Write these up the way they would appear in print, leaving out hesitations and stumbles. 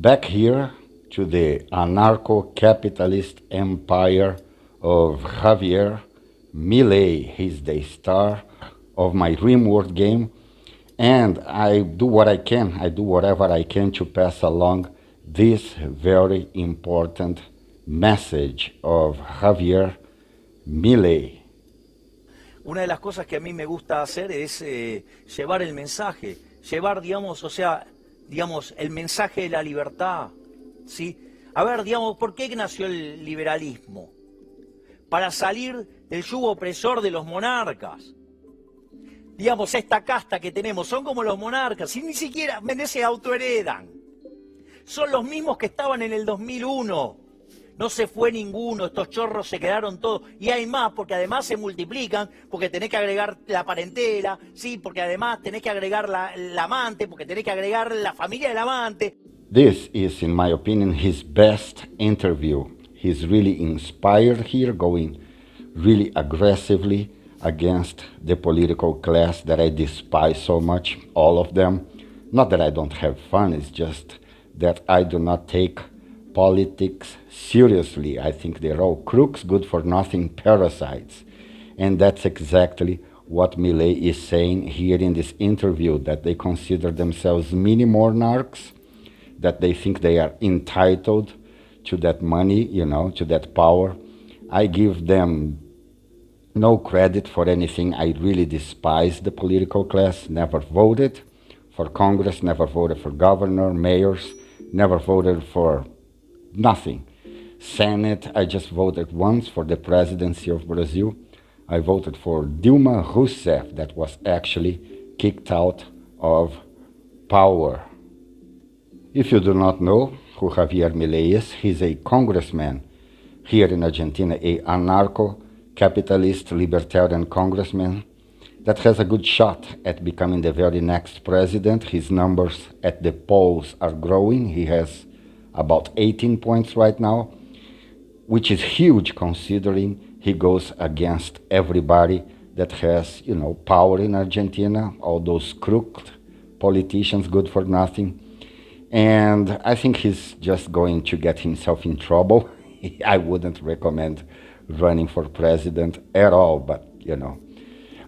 back here to the anarcho-capitalist empire of Javier MILEI. He's the star of my Rimworld game, and I do what I can, I do whatever I can to pass along this very important message of Javier MILEI. Una de las cosas que a mí me gusta hacer es llevar el mensaje, llevar, digamos, o sea, digamos, el mensaje de la libertad, ¿sí? A ver, digamos, ¿por qué nació el liberalismo? Para salir del yugo opresor de los monarcas. Digamos, esta casta que tenemos, son como los monarcas, y ni siquiera se autoheredan. Son los mismos que estaban en el 2001. No se fue ninguno, estos chorros se quedaron todos. Y hay más, porque además se multiplican, porque tenés que agregar la parentela, sí, porque además tenés que agregar la amante, porque tenés que agregar la familia del amante. This is, in my opinion, his best interview. He's really inspired here, going really aggressively against the political class that I despise so much, all of them. Not that I don't have fun, it's just that I do not take politics seriously. I think they're all crooks, good for nothing parasites. And that's exactly what MILEI is saying here in this interview, that they consider themselves mini monarchs, that they think they are entitled to that money, you know, to that power. I give them no credit for anything. I really despise the political class, never voted for Congress, never voted for governor, mayors, never voted for nothing. Senate, I just voted once for the presidency of Brazil. I voted for Dilma Rousseff, that was actually kicked out of power. If you do not know who Javier MILEI is, he's a congressman here in Argentina, a anarcho-capitalist libertarian congressman that has a good shot at becoming the very next president. His numbers at the polls are growing. He has about 18 points right now, which is huge considering he goes against everybody that has, you know, power in Argentina, all those crooked politicians, good for nothing. And I think he's just going to get himself in trouble. I wouldn't recommend running for president at all, but, you know,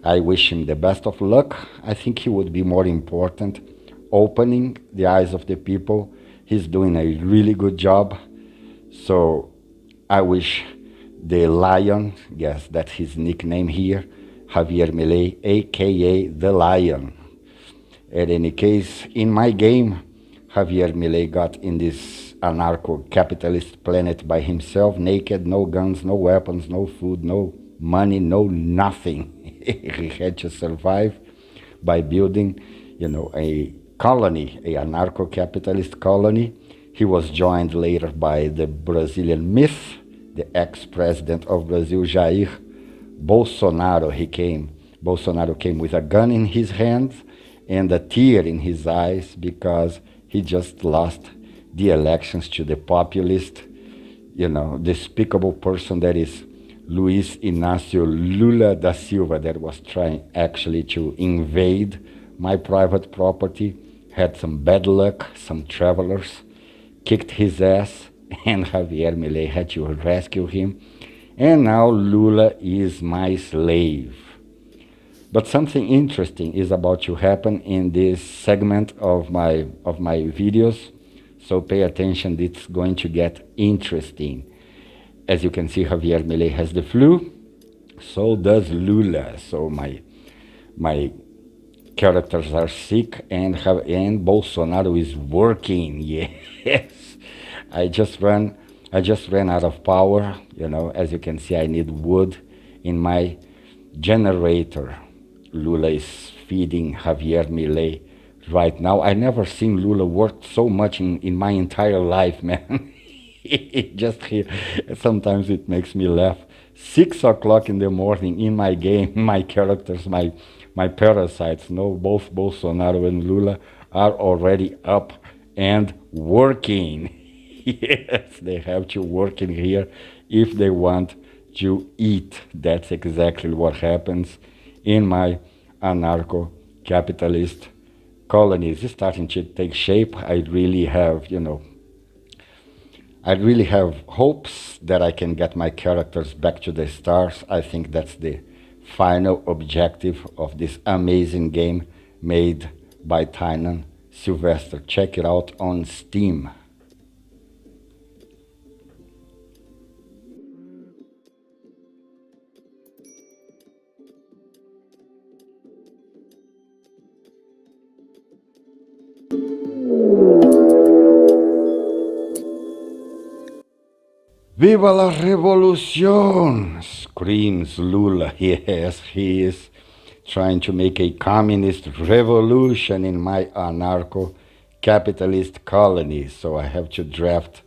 I wish him the best of luck. I think he would be more important opening the eyes of the people. He's doing a really good job. So I wish the Lion, yes, that's his nickname here, Javier MILEI, aka the Lion. In any case, in my game, Javier MILEI got in this anarcho-capitalist planet by himself, naked, no guns, no weapons, no food, no money, no nothing. He had to survive by building, you know, a colony, a anarcho-capitalist colony. He was joined later by the Brazilian myth, the ex-president of Brazil, Jair, Bolsonaro. Bolsonaro came with a gun in his hands and a tear in his eyes because he just lost the elections to the populist, you know, despicable person that is Luis Inácio Lula da Silva, that was trying actually to invade my private property, had some bad luck, some travelers kicked his ass, and Javier MILEI had to rescue him, and now Lula is my slave. But something interesting is about to happen in this segment of my videos, so pay attention, it's going to get interesting. As you can see, Javier MILEI has the flu, so does Lula, so my characters are sick, and Bolsonaro is working, yes. I just ran out of power, you know, as you can see, I need wood in my generator. Lula is feeding Javier MILEI right now. I never seen Lula work so much in my entire life, man. It just, sometimes it makes me laugh. 6 o'clock in the morning in my game, my characters, my parasites, no, both Bolsonaro and Lula are already up and working. Yes, they have to work in here if they want to eat. That's exactly what happens in my anarcho-capitalist colonies. It's starting to take shape. I really have, you know, I really have hopes that I can get my characters back to the stars. I think that's the final objective of this amazing game made by Tynan Sylvester. Check it out on Steam. Viva la revolución! Screams Lula. Yes, he is trying to make a communist revolution in my anarcho-capitalist colony. So I have to draft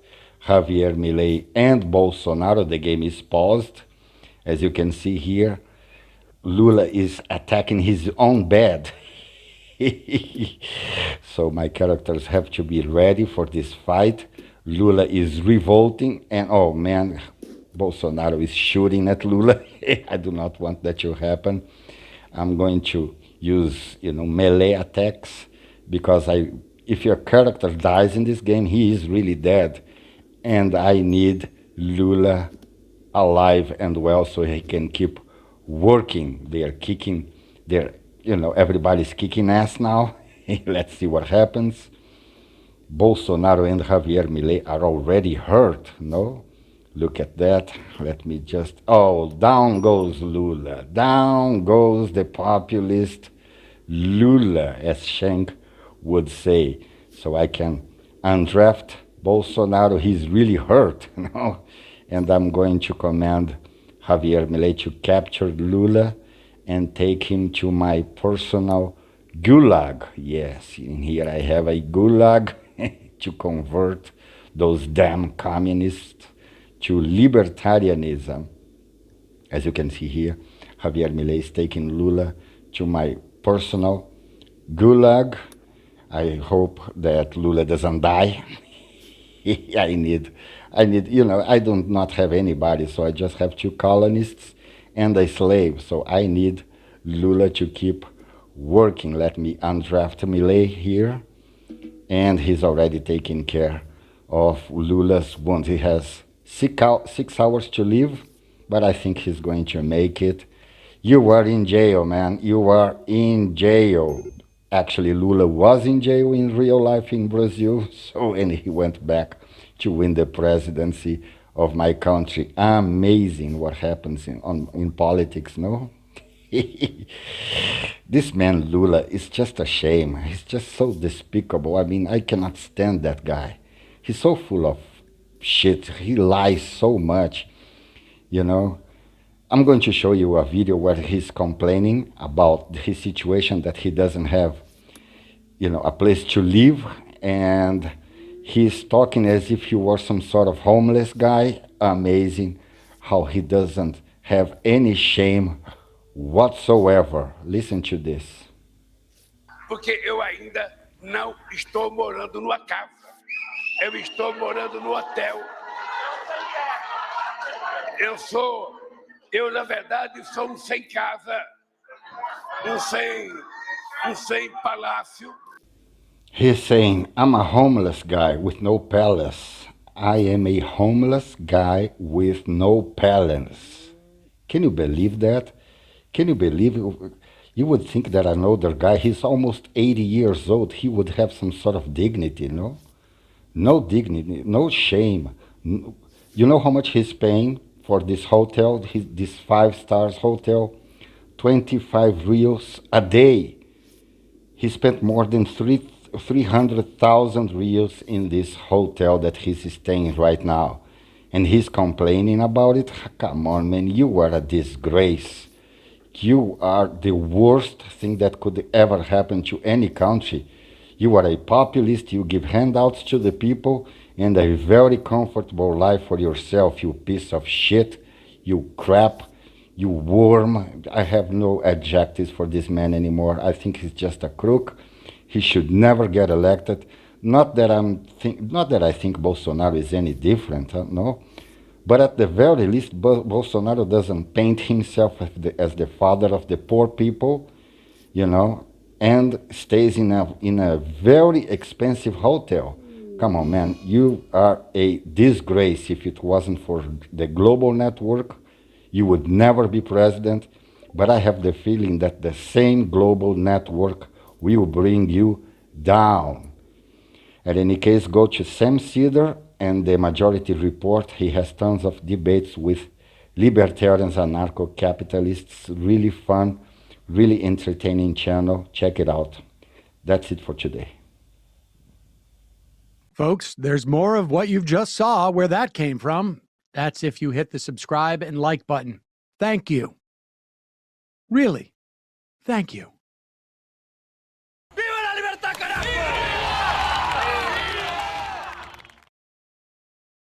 Javier, MILEI, and Bolsonaro. The game is paused. As you can see here, Lula is attacking his own bed. So my characters have to be ready for this fight. Lula is revolting, and oh man, Bolsonaro is shooting at Lula. I do not want that to happen. I'm going to use, melee attacks, because if your character dies in this game, he is really dead, and I need Lula alive and well so he can keep working. They are kicking, everybody's kicking ass now. Let's see what happens. Bolsonaro and Javier Milei are already hurt, no? Look at that. Let me just... Oh, down goes Lula. Down goes the populist Lula, as Schenck would say. So I can undraft Bolsonaro. He's really hurt, no? And I'm going to command Javier Milei to capture Lula and take him to my personal gulag. Yes, in here I have a gulag to convert those damn communists to libertarianism. As you can see here, Javier Milei is taking Lula to my personal gulag. I hope that Lula doesn't die. I need, I do not have anybody, so I just have 2 colonists and a slave. So I need Lula to keep working. Let me undraft Milei here. And he's already taking care of Lula's wounds. He has 6 hours to live, but I think he's going to make it. You are in jail, man. You are in jail. Actually, Lula was in jail in real life in Brazil, and he went back to win the presidency of my country. Amazing what happens in politics, no? This man Lula is just a shame. He's just so despicable. I mean, I cannot stand that guy. He's so full of shit. He lies so much, I'm going to show you a video where he's complaining about his situation, that he doesn't have, a place to live, and he's talking as if he were some sort of homeless guy. Amazing how he doesn't have any shame whatsoever. Listen to this. Porque eu ainda não estou morando numa casa. Eu estou morando no hotel. Eu na verdade sou um sem casa, um sem palácio. He's saying, I'm a homeless guy with no palace. I am a homeless guy with no palace. Can you believe that? Can you believe it? You would think that another guy, he's almost 80 years old, he would have some sort of dignity, no? No dignity, no shame. You know how much he's paying for this hotel, this 5-star hotel? 25 reals a day. He spent more than 300,000 reals in this hotel that he's staying right now. And he's complaining about it? Come on, man, you are a disgrace. You are the worst thing that could ever happen to any country. You are a populist, you give handouts to the people, and a very comfortable life for yourself, you piece of shit, you crap, you worm. I have no adjectives for this man anymore. I think he's just a crook. He should never get elected. Not that I think Bolsonaro is any different, no. But at the very least, Bolsonaro doesn't paint himself as the father of the poor people, and stays in a very expensive hotel. Come on, man. You are a disgrace. If it wasn't for the global network, you would never be president. But I have the feeling that the same global network will bring you down. In any case, go to Sam Cedar and the Majority Report. He has tons of debates with libertarians, anarcho-capitalists. Really fun, really entertaining channel. Check it out. That's it for today. Folks, there's more of what you've just saw where that came from. That's if you hit the subscribe and like button. Thank you. Really, thank you.